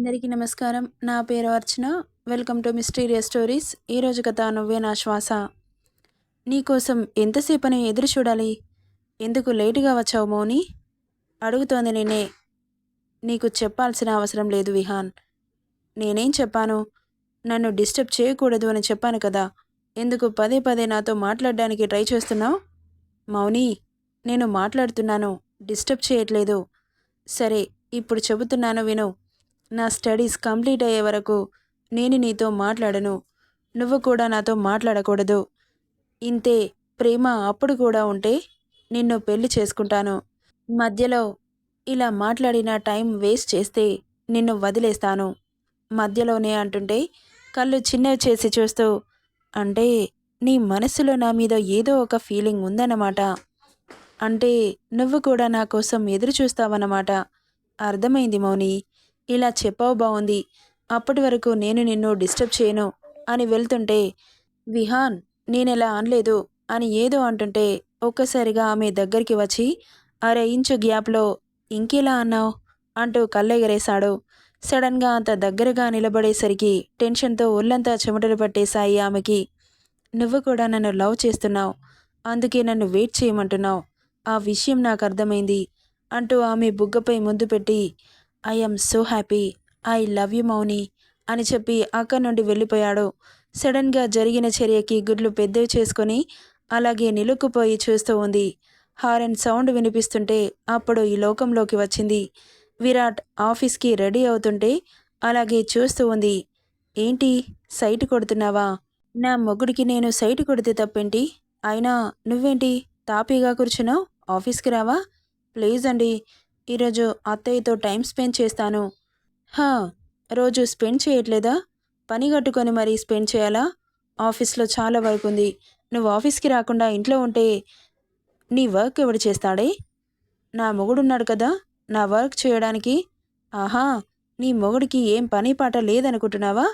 అందరికీ నమస్కారం. నా పేరు Archana. Welcome to mysterious stories. ఈరోజు కథ నువ్వే నా శ్వాస. నీకోసం ఎంతసేపని ఎదురు చూడాలి? ఎందుకు లేటుగా వచ్చావు మౌని? అడుగుతోంది నేనే. నీకు చెప్పాల్సిన అవసరం లేదు విహాన్. నేనేం చెప్పాను? నన్ను డిస్టర్బ్ చేయకూడదు అని చెప్పాను కదా. ఎందుకు పదే పదే నాతో మాట్లాడడానికి ట్రై చేస్తున్నావు? మౌని, నేను మాట్లాడుతున్నాను, డిస్టర్బ్ చేయట్లేదు. సరే, ఇప్పుడు చెబుతున్నాను విను. నా స్టడీస్ కంప్లీట్ అయ్యే వరకు నేను నీతో మాట్లాడను. నువ్వు కూడా నాతో మాట్లాడకూడదు. ఇంతే. ప్రేమ అప్పుడు కూడా ఉంటే నిన్ను పెళ్లి చేసుకుంటాను. మధ్యలో ఇలా మాట్లాడిన టైం వేస్ట్ చేస్తే నిన్ను వదిలేస్తాను. మధ్యలోనే అంటుంటే కళ్ళు చిన్నవి చేసి చూస్తూ, అంటే నీ మనసులో నా మీద ఏదో ఒక ఫీలింగ్ ఉందన్నమాట. అంటే నువ్వు కూడా నా కోసం ఎదురు చూస్తావన్నమాట. అర్థమైంది మౌని. ఇలా చెప్పావు బావుంది. అప్పటి వరకు నేను నిన్ను డిస్టర్బ్ చేయను అని వెళ్తుంటే, విహాన్ నేనెలా అనలేదు అని ఏదో అంటుంటే ఒక్కసారిగా ఆమె దగ్గరికి వచ్చి అర ఇంచు గ్యాప్లో ఇంకెలా అన్నావు అంటూ కళ్ళెగరేశాడు. సడన్గా అంత దగ్గరగా నిలబడేసరికి టెన్షన్తో ఒళ్ళంతా చెమటలు పట్టేశాయి ఆమెకి. నువ్వు కూడా నన్ను లవ్ చేస్తున్నావు, అందుకే నన్ను వెయిట్ చేయమంటున్నావు. ఆ విషయం నాకు అర్థమైంది అంటూ ఆమె బుగ్గపై ముద్దు పెట్టి, I'm so happy, I love you Mouni అని చెప్పి అక్కడి నుండి వెళ్ళిపోయాడు. సడన్గా జరిగిన చర్యకి గుడ్లు పెద్దవి చేసుకొని అలాగే నిలుక్కుపోయి చూస్తూ ఉంది. హారన్ సౌండ్ వినిపిస్తుంటే అప్పుడు ఈ లోకంలోకి వచ్చింది. విరాట్ ఆఫీస్కి రెడీ అవుతుంటే అలాగే చూస్తూ ఉంది. ఏంటి, సైట్ కొడుతున్నావా? నా మొగుడికి నేను సైట్ కొడితే తప్పేంటి? అయినా నువ్వేంటి తాపీగా కూర్చున్నావు? ఆఫీస్కి రావా? ప్లీజ్ అండి, ఈరోజు అత్తయ్యతో టైం స్పెండ్ చేస్తాను. హా, రోజు స్పెండ్ చేయట్లేదా? పని కట్టుకొని మరీ స్పెండ్ చేయాలా? ఆఫీస్లో చాలా వర్క్ ఉంది. నువ్వు ఆఫీస్కి రాకుండా ఇంట్లో ఉంటే నీ వర్క్ ఎవడు చేస్తాడే? నా మొగుడున్నాడు కదా నా వర్క్ చేయడానికి. ఆహా, నీ మొగుడికి ఏం పని పాట లేదనుకుంటున్నావా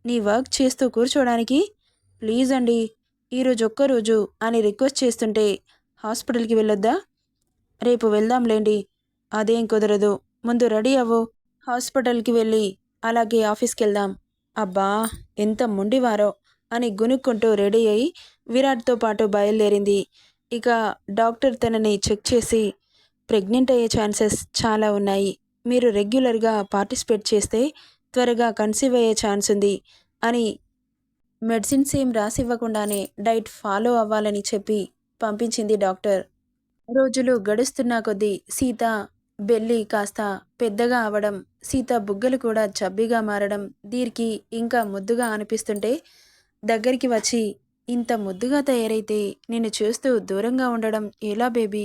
నీ వర్క్ చేస్తూ కూర్చోడానికి? ప్లీజ్ అండి, ఈరోజు ఒక్కరోజు అని రిక్వెస్ట్ చేస్తుంటే హాస్పిటల్కి వెళ్ళొద్దా? రేపు వెళ్దాంలేండి. అదేం కుదరదు. ముందు రెడీ అవ్వు. హాస్పిటల్కి వెళ్ళి అలాగే ఆఫీస్కి వెళ్దాం. అబ్బా, ఎంత మొండివారో అని గునుక్కుంటూ రెడీ అయి విరాట్తో పాటు బయలుదేరింది. ఇక డాక్టర్ తనని చెక్ చేసి, ప్రెగ్నెంట్ అయ్యే ఛాన్సెస్ చాలా ఉన్నాయి. మీరు రెగ్యులర్గా పార్టిసిపేట్ చేస్తే త్వరగా కన్సీవ్ అయ్యే ఛాన్స్ ఉంది అని మెడిసిన్స్ ఏం రాసివ్వకుండానే డైట్ ఫాలో అవ్వాలని చెప్పి పంపించింది డాక్టర్. రోజులు గడుస్తున్న కొద్దీ సీత బెల్లి కాస్త పెద్దగా అవడం, సీత బుగ్గలు కూడా చబ్బిగా మారడం దీనికి ఇంకా ముద్దుగా అనిపిస్తుంటే దగ్గరికి వచ్చి, ఇంత ముద్దుగా తయారైతే నిన్ను చూస్తూ దూరంగా ఉండడం ఎలా బేబీ?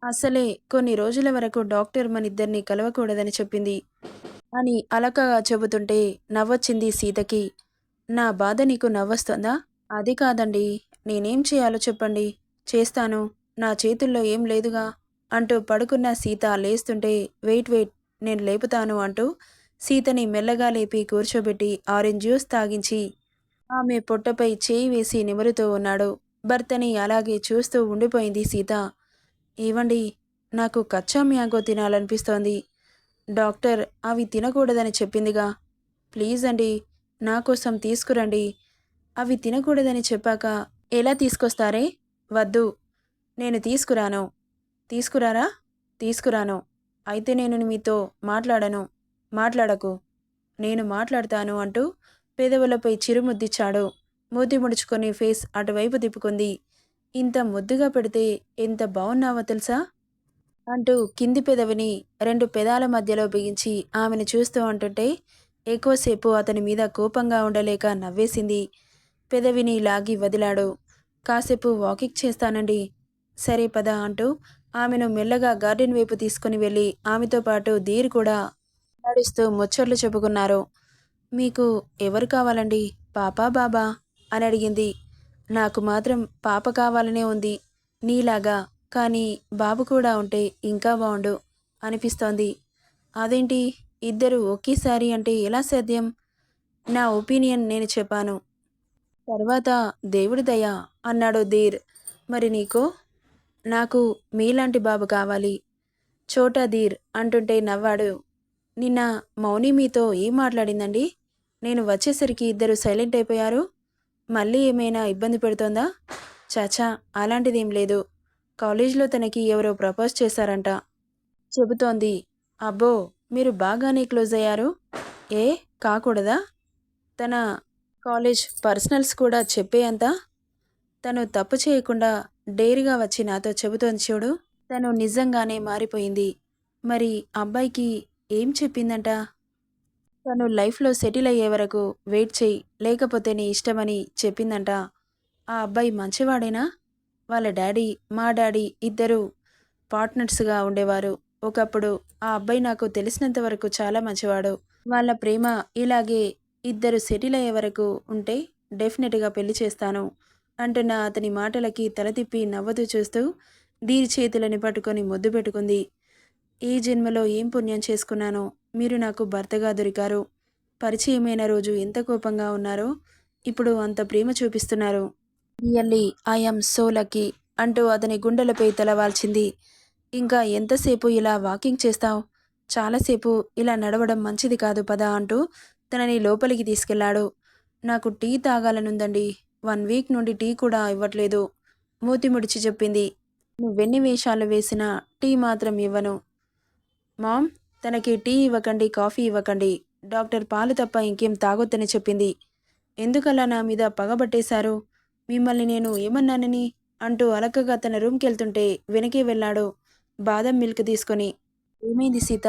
అసలే కొన్ని రోజుల వరకు డాక్టర్ మనిద్దరిని కలవకూడదని చెప్పింది అని అలకగా చెబుతుంటే నవ్వొచ్చింది సీతకి. నా బాధ నీకు నవ్వొస్తుందా? అది కాదండి, నేనేం చేయాలో చెప్పండి, చేస్తాను. నా చేతుల్లో ఏం లేదుగా అంటూ పడుకున్న సీత లేస్తుంటే, వెయిట్ వెయిట్, నేను లేపుతాను అంటూ సీతని మెల్లగా లేపి కూర్చోబెట్టి ఆరెంజ్ జ్యూస్ తాగించి ఆమె పొట్టపై చేయి వేసి నిమురుతూ ఉన్నాడు. భర్తని అలాగే చూస్తూ ఉండిపోయింది సీత. ఏవండి, నాకు కచ్చా మ్యాంగో తినాలనిపిస్తోంది. డాక్టర్ అవి తినకూడదని చెప్పిందిగా. ప్లీజ్ అండి, నా కోసం తీసుకురండి. అవి తినకూడదని చెప్పాక ఎలా తీసుకొస్తారే? వద్దు, నేను తీసుకురాను. తీసుకురారా? తీసుకురాను. అయితే నేను మీతో మాట్లాడను. మాట్లాడకు. నేను మాట్లాడతాను అంటూ పెదవులపై చిరుముద్దిచ్చాడు. మూతి ముడుచుకొని ఫేస్ అటువైపు తిప్పుకుంది. ఇంత ముద్దుగా పెడితే ఎంత బాగున్నావో తెలుసా అంటూ కింది పెదవిని రెండు పెదాల మధ్యలో బిగించి ఆమెను చూస్తూ అంటుంటే ఎక్కువసేపు అతని మీద కోపంగా ఉండలేక నవ్వేసింది. పెదవిని లాగి వదిలాడు. కాసేపు వాకింగ్ చేస్తానండి. సరే పద అంటూ ఆమెను మెల్లగా గార్డెన్ వైపు తీసుకుని వెళ్ళి ఆమెతో పాటు ధీర్ కూడా నడుస్తూ ముచ్చట్లు చెప్పుకున్నారు. మీకు ఎవరు కావాలండి, పాపా బాబా అని అడిగింది. నాకు మాత్రం పాప కావాలనే ఉంది నీలాగా, కానీ బాబు కూడా ఉంటే ఇంకా బాగుండు అనిపిస్తోంది. అదేంటి, ఇద్దరు ఒకేసారి అంటే ఎలా సాధ్యం? నా ఒపీనియన్ నేను చెప్పాను, తర్వాత దేవుడి దయ అన్నాడు ధీర్. మరి నీకో? నాకు మీలాంటి బాబు కావాలి, చోటా ధీర్ అంటుంటే నవ్వాడు. నిన్న మౌని మీతో ఏం మాట్లాడిందండి? నేను వచ్చేసరికి ఇద్దరు సైలెంట్ అయిపోయారు. మళ్ళీ ఏమైనా ఇబ్బంది పెడుతోందా? చాచా, అలాంటిదేం లేదు. కాలేజీలో తనకి ఎవరో ప్రపోజ్ చేశారంట చెబుతోంది. అబ్బో, మీరు బాగానే క్లోజ్ అయ్యారు. ఏ కాకూడదా? తన కాలేజ్ పర్సనల్స్ కూడా చెప్పేయంత తను తప్పు చేయకుండా డేరుగా వచ్చి నాతో చెబుతోంది చూడు. తను నిజంగానే మారిపోయింది. మరి అబ్బాయికి ఏం చెప్పిందంట? తను లైఫ్‌లో సెటిల్ అయ్యే వరకు వెయిట్ చెయ్యి, లేకపోతే నీ ఇష్టమని చెప్పిందంట. ఆ అబ్బాయి మంచివాడేనా? వాళ్ళ డ్యాడీ, మా డ్యాడీ ఇద్దరూ పార్ట్నర్స్‌గా ఉండేవారు. ఒకప్పుడు ఆ అబ్బాయి నాకు తెలిసినంత వరకు చాలా మంచివాడు. వాళ్ళ ప్రేమ ఇలాగే ఇద్దరు సెటిల్ అయ్యే వరకు ఉంటే డెఫినెట్‌గా పెళ్లి చేస్తాను అంటున్న అతని మాటలకి తల తిప్పి నవ్వుతూ చూస్తూ దీని చేతులని పట్టుకొని ముద్దు పెట్టుకుంది. ఈ జన్మలో ఏం పుణ్యం చేసుకున్నానో మీరు నాకు భర్తగా దొరికారు. పరిచయమైన రోజు ఎంత కోపంగా ఉన్నారో ఇప్పుడు అంత ప్రేమ చూపిస్తున్నారు. Really I am so lucky అంటూ అతని గుండెలపై తల వాల్చింది. ఇంకా ఎంతసేపు ఇలా వాకింగ్ చేస్తావు? చాలాసేపు ఇలా నడవడం మంచిది కాదు పదా అంటూ తనని లోపలికి తీసుకెళ్లాడు. నాకు టీ తాగాలనుందండి. 1 వీక్ నుండి టీ కూడా ఇవ్వట్లేదు. మూతి ముడిచి చెప్పింది. నువ్వెన్ని వేషాలు వేసినా టీ మాత్రం ఇవ్వను. మామ్, తనకి టీ ఇవ్వకండి, కాఫీ ఇవ్వకండి. డాక్టర్ పాలు తప్ప ఇంకేం తాగొద్దని చెప్పింది. ఎందుకలా నా మీద పగబట్టేశారు? మిమ్మల్ని నేను ఏమన్నానని? అంటూ అలకగా తన రూమ్కెళ్తుంటే వెనకే వెళ్ళాడు బాదం మిల్క్ తీసుకొని. ఏమైంది సీత?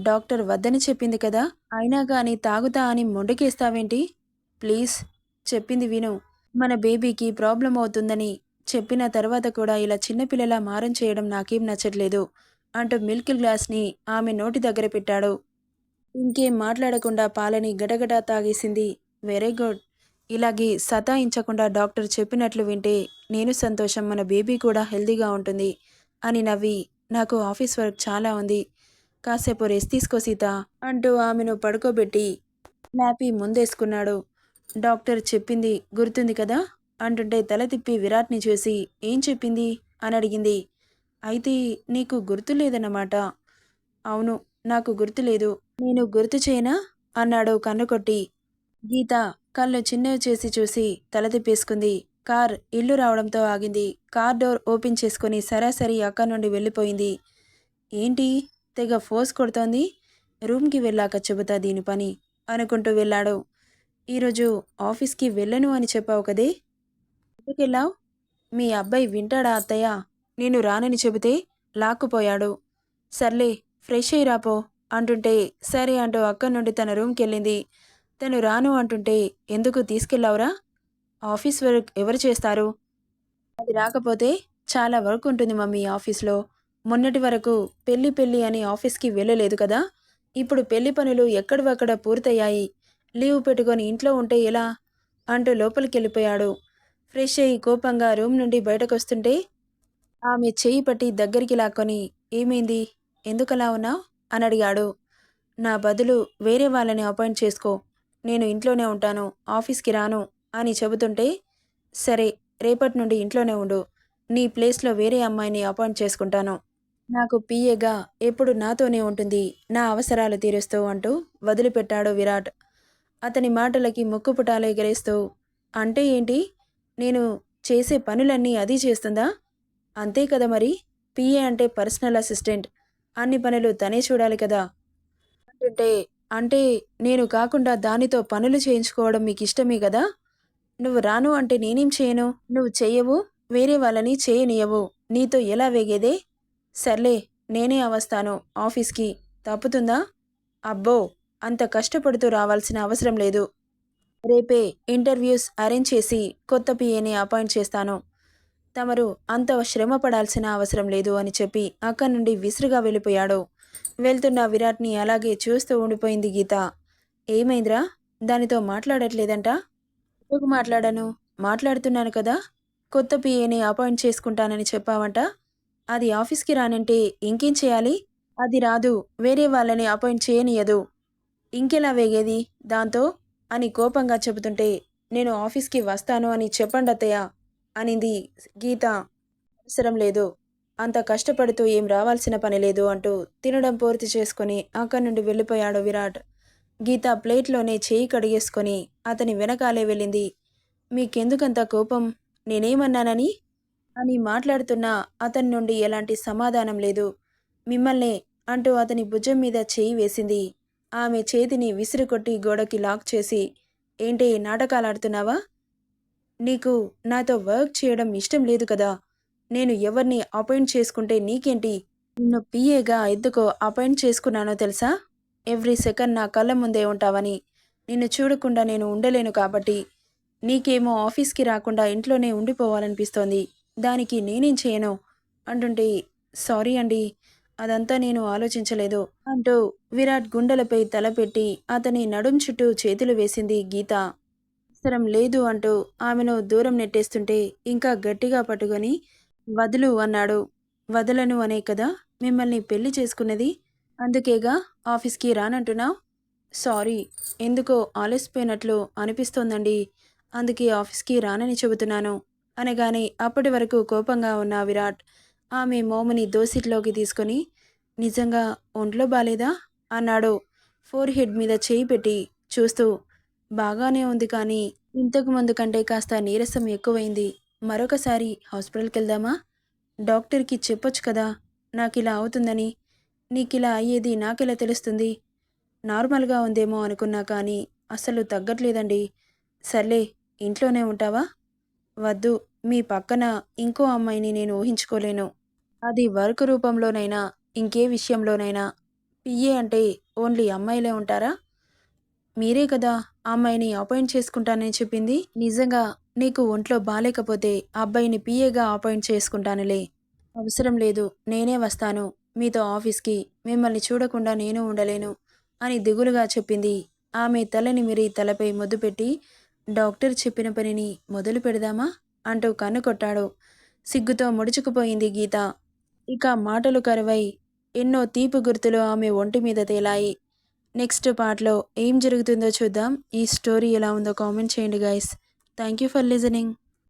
డాక్టర్ వద్దని చెప్పింది కదా, అయినా కానీ తాగుతా అని మొండికేస్తావేంటి? ప్లీజ్, చెప్పింది విను. మన బేబీకి ప్రాబ్లం అవుతుందని చెప్పిన తర్వాత కూడా ఇలా చిన్నపిల్లలా మారం చేయడం నాకేం నచ్చట్లేదు అంటూ మిల్క్ గ్లాస్ని ఆమె నోటి దగ్గర పెట్టాడు. ఇంకేం మాట్లాడకుండా పాలని గడగడా తాగేసింది. Very good. ఇలాగే సతాయించకుండా డాక్టర్ చెప్పినట్లు వింటే నేను సంతోషం, మన బేబీ కూడా హెల్దీగా ఉంటుంది అని నవ్వి, నాకు ఆఫీస్ వర్క్ చాలా ఉంది, కాసేపు రెస్ట్ తీసుకో సీత అంటూ ఆమెను పడుకోబెట్టి ల్యాపీ ముందేసుకున్నాడు. డాక్టర్ చెప్పింది గుర్తుంది కదా అంటుంటే తల తిప్పి విరాట్ని చూసి ఏం చెప్పింది అని అడిగింది. అయితే నీకు గుర్తులేదన్నమాట. అవును, నాకు గుర్తులేదు. నేను గుర్తు చేయనా అన్నాడు కన్ను కొట్టి. గీత కళ్ళు చిన్నవి చేసి చూసి తల తిప్పేసుకుంది. కార్ ఇల్లు రావడంతో ఆగింది. కార్ డోర్ ఓపెన్ చేసుకుని సరాసరి అక్కడి నుండి వెళ్ళిపోయింది. ఏంటి తెగ ఫోర్స్ కొడుతోంది? రూమ్కి వెళ్ళాక చెబుతా దీని పని అనుకుంటూ వెళ్ళాడు. ఈరోజు ఆఫీస్కి వెళ్ళను అని చెప్పావు కదే, ఎందుకెళ్ళావు? మీ అబ్బాయి వింటాడా అత్తయ్య? నేను రానని చెబితే లాక్కుపోయాడు. సర్లే, ఫ్రెష్ అయ్యి రాపో అంటుంటే సరే అంటూ అక్కడి నుండి తన రూమ్కెళ్ళింది. తను రాను అంటుంటే ఎందుకు తీసుకెళ్ళావురా? ఆఫీస్ వర్క్ ఎవరు చేస్తారు? అది రాకపోతే చాలా వర్క్ ఉంటుంది మమ్మీ ఆఫీస్లో. మొన్నటి వరకు పెళ్లి పెళ్లి అని ఆఫీస్కి వెళ్ళలేదు కదా, ఇప్పుడు పెళ్లి పనులు ఎక్కడివక్కడ పూర్తయ్యాయి. లీవ్ పెట్టుకొని ఇంట్లో ఉంటే ఎలా అంటూ లోపలికెళ్ళిపోయాడు. ఫ్రెష్ అయ్యి కోపంగా రూమ్ నుండి బయటకొస్తుంటే ఆమె చేయి పట్టి దగ్గరికి లాక్కొని ఏమైంది, ఎందుకలా ఉన్నావు అని అడిగాడు. నా బదులు వేరే వాళ్ళని అపాయింట్ చేసుకో, నేను ఇంట్లోనే ఉంటాను, ఆఫీస్కి రాను అని చెబుతుంటే సరే, రేపటి నుండి ఇంట్లోనే ఉండు, నీ ప్లేస్లో వేరే అమ్మాయిని అపాయింట్ చేసుకుంటాను, నాకు పిఏగా ఎప్పుడు నాతోనే ఉంటుంది, నా అవసరాలు తీరుస్తూ అంటూ వదిలిపెట్టాడు విరాట్. అతని మాటలకి ముక్కుపుటాలు ఎగరేస్తూ అంటే ఏంటి, నేను చేసే పనులన్నీ అది చేస్తుందా? అంతే కదా మరి, పిఏ అంటే పర్సనల్ అసిస్టెంట్, అన్ని పనులు తనే చూడాలి కదా అంటుంటే అంటే నేను కాకుండా దానితో పనులు చేయించుకోవడం మీకు ఇష్టమే కదా, నువ్వు రాను అంటే నేనేం చేయను? నువ్వు చెయ్యవు, వేరే వాళ్ళని చేయనియవు, నీతో ఎలా వేగేదే? సర్లే, నేనే వస్తాను ఆఫీస్కి, తప్పుతుందా? అబ్బో, అంత కష్టపడుతూ రావాల్సిన అవసరం లేదు. రేపే ఇంటర్వ్యూస్ అరేంజ్ చేసి కొత్త పిఏని అపాయింట్ చేస్తాను. తమరు అంత శ్రమ పడాల్సిన అవసరం లేదు అని చెప్పి అక్కడి నుండి విసురుగా వెళ్ళిపోయాడు. వెళ్తున్న విరాట్ని అలాగే చూస్తూ ఉండిపోయింది గీత. ఏమైందిరా, దానితో మాట్లాడట్లేదంట? ఎందుకు మాట్లాడాను? మాట్లాడుతున్నాను కదా. కొత్త పిఏని అపాయింట్ చేసుకుంటానని చెప్పావంట. అది ఆఫీస్కి రానంటే ఇంకేం చేయాలి? అది రాదు, వేరే వాళ్ళని అపాయింట్ చేయనియదు, ఇంకెలా వేగేది దాంతో అని కోపంగా చెబుతుంటే నేను ఆఫీస్కి వస్తాను అని చెప్పండి అత్తయ్య అనింది గీత. అవసరం లేదు, అంత కష్టపడుతూ ఏం రావాల్సిన పని లేదు అంటూ తినడం పూర్తి చేసుకొని అక్కడి నుండి వెళ్ళిపోయాడు విరాట్. గీత ప్లేట్లోనే చేయి కడిగేసుకొని అతని వెనకాలే వెళ్ళింది. మీకెందుకంత కోపం? నేనేమన్నానని అని మాట్లాడుతున్నా అతని నుండి ఎలాంటి సమాధానం లేదు. మిమ్మల్నే అంటూ అతని భుజం మీద చేయి వేసింది. ఆమె చేతిని విసిరికొట్టి గోడకి లాక్ చేసి, ఏంటి నాటకాలాడుతున్నావా? నీకు నాతో వర్క్ చేయడం ఇష్టం లేదు కదా? నేను ఎవరిని అపాయింట్ చేసుకుంటే నీకేంటి? నిన్ను పిఏగా ఎందుకో అపాయింట్ చేసుకున్నానో తెలుసా? ఎవ్రీ సెకండ్ నా కళ్ళ ముందే ఉంటావని. నిన్ను చూడకుండా నేను ఉండలేను కాబట్టి. నీకేమో ఆఫీస్కి రాకుండా ఇంట్లోనే ఉండిపోవాలనిపిస్తోంది. దానికి నేనేం చేయను అంటుంటే, సారీ అండి, అదంతా నేను ఆలోచించలేదు అంటూ విరాట్ గుండెలపై తలపెట్టి అతని నడుం చుట్టూ చేతులు వేసింది గీత. అవసరం లేదు అంటూ ఆమెను దూరం నెట్టేస్తుంటే ఇంకా గట్టిగా పట్టుకొని వదులు అన్నాడు. వదలను అనే కదా మిమ్మల్ని పెళ్లి చేసుకున్నది? అందుకేగా ఆఫీస్కి రానంటున్నావు? సారీ, ఎందుకో ఆలసిపోయినట్లు అనిపిస్తోందండి, అందుకే ఆఫీస్కి రానని చెబుతున్నాను అనగానే అప్పటి వరకు కోపంగా ఉన్న విరాట్ ఆమె మోముని దోసిట్లోకి తీసుకొని, నిజంగా ఒంట్లో బాలేదా అన్నాడు ఫోర్ హెడ్ మీద చేయి పెట్టి చూస్తూ. బాగానే ఉంది కానీ ఇంతకు ముందు కంటే కాస్త నీరసం ఎక్కువైంది. మరొకసారి హాస్పిటల్కి వెళ్దామా? డాక్టర్కి చెప్పొచ్చు కదా నాకిలా అవుతుందని. నీకిలా అయ్యేది నాకెలా తెలుస్తుంది? నార్మల్గా ఉందేమో అనుకున్నా కానీ అస్సలు తగ్గట్లేదండి. సర్లే, ఇంట్లోనే ఉంటావా? వద్దు, మీ పక్కన ఇంకో అమ్మాయిని నేను ఊహించుకోలేను. అది వర్క్ రూపంలోనైనా ఇంకే విషయంలోనైనా. పిఏ అంటే ఓన్లీ అమ్మాయిలే ఉంటారా? మీరే కదా ఆ అమ్మాయిని అపాయింట్ చేసుకుంటానని చెప్పింది. నిజంగా నీకు ఒంట్లో బాలేకపోతే ఆ అబ్బాయిని పిఏగా అపాయింట్ చేసుకుంటానులే. అవసరం లేదు, నేనే వస్తాను మీతో ఆఫీస్కి. మిమ్మల్ని చూడకుండా నేను ఉండలేను అని దిగులుగా చెప్పింది. ఆమె తలనిమిరి తలపై ముద్దు పెట్టి, డాక్టర్ చెప్పిన పనిని మొదలు పెడదామా అంటూ కన్ను కొట్టాడు. సిగ్గుతో ముడుచుకుపోయింది గీత. ఇక మాటలు కరువై ఎన్నో తీపి గుర్తులు ఆమె ఒంటి మీద తేలాయి. నెక్స్ట్ పార్ట్లో ఏం జరుగుతుందో చూద్దాం. ఈ స్టోరీ ఎలా ఉందో కామెంట్ చేయండి guys. Thank you for listening.